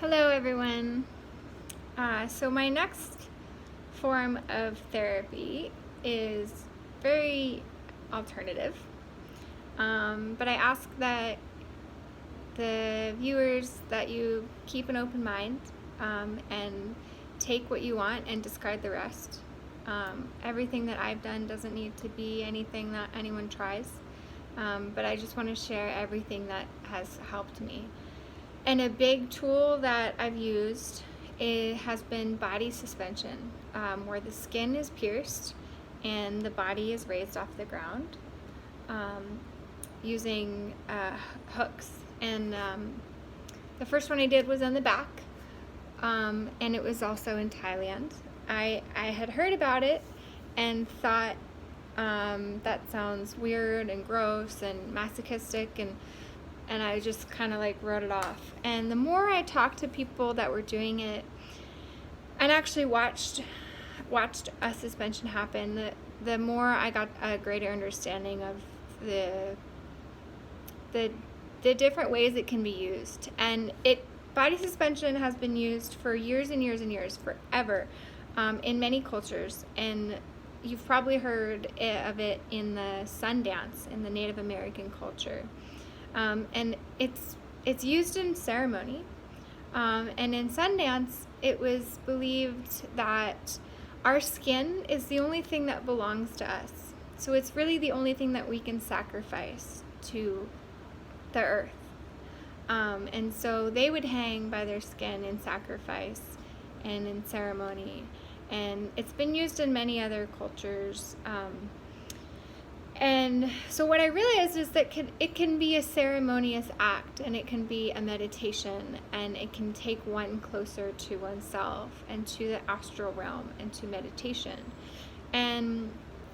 Hello, everyone. So my next form of therapy is very alternative, but I ask that the viewers that you keep an open mind and take what you want and discard the rest. Everything that I've done doesn't need to be anything that anyone tries, but I just want to share everything that has helped me. And a big tool that I've used has been body suspension, where the skin is pierced and the body is raised off the ground using hooks. And the first one I did was on the back, and it was also in Thailand. I had heard about it and thought that sounds weird and gross and masochistic, and I just kind of like wrote it off. And the more I talked to people that were doing it and actually watched a suspension happen, the more I got a greater understanding of the different ways it can be used. And body suspension has been used for years and years and years, forever, in many cultures. And you've probably heard of it in the sun dance in the Native American culture. And it's used in ceremony, and in Sundance it was believed that our skin is the only thing that belongs to us. So it's really the only thing that we can sacrifice to the earth. And so they would hang by their skin in sacrifice and in ceremony. And it's been used in many other cultures. And so what I realized is that it can be a ceremonious act, and it can be a meditation, and it can take one closer to oneself and to the astral realm and to meditation. And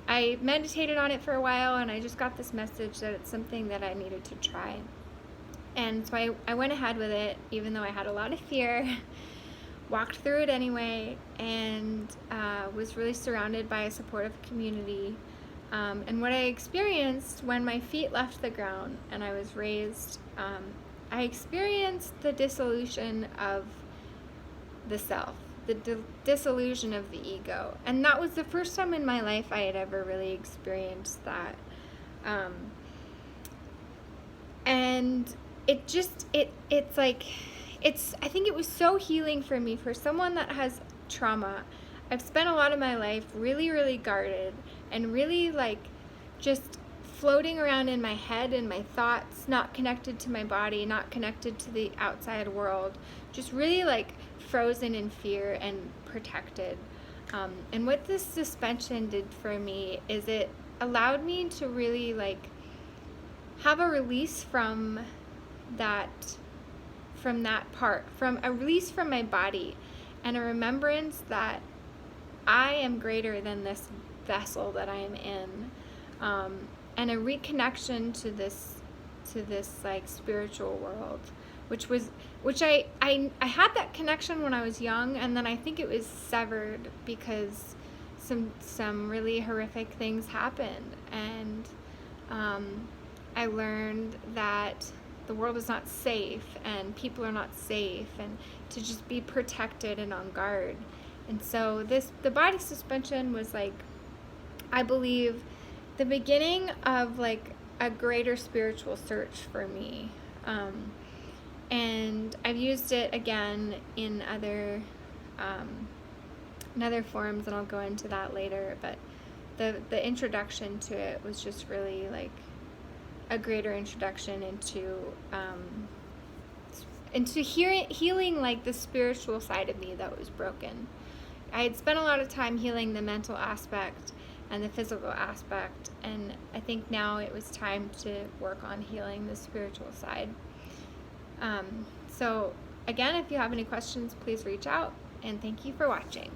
I meditated on it for a while, and I just got this message that it's something that I needed to try. And so I went ahead with it, even though I had a lot of fear, walked through it anyway, and was really surrounded by a supportive community. And what I experienced when my feet left the ground and I was raised, I experienced the dissolution of the self, the dissolution of the ego. And that was the first time in my life I had ever really experienced that. And I think it was so healing for me, for someone that has trauma. I've spent a lot of my life really, really guarded and really just floating around in my head and my thoughts, not connected to my body, not connected to the outside world, just really frozen in fear and protected. And what this suspension did for me is it allowed me to really have a release from that part, from a release from my body, and a remembrance that I am greater than this vessel that I am in, and a reconnection to this spiritual world, which I had that connection when I was young, and then I think it was severed because some really horrific things happened, and I learned that the world is not safe and people are not safe, and to just be protected and on guard. And so the body suspension was I believe the beginning of a greater spiritual search for me. And I've used it again in other forms, and I'll go into that later, but the introduction to it was just really a greater introduction into healing the spiritual side of me that was broken. I had spent a lot of time healing the mental aspect and the physical aspect, and I think now it was time to work on healing the spiritual side. So again, if you have any questions, please reach out, and thank you for watching.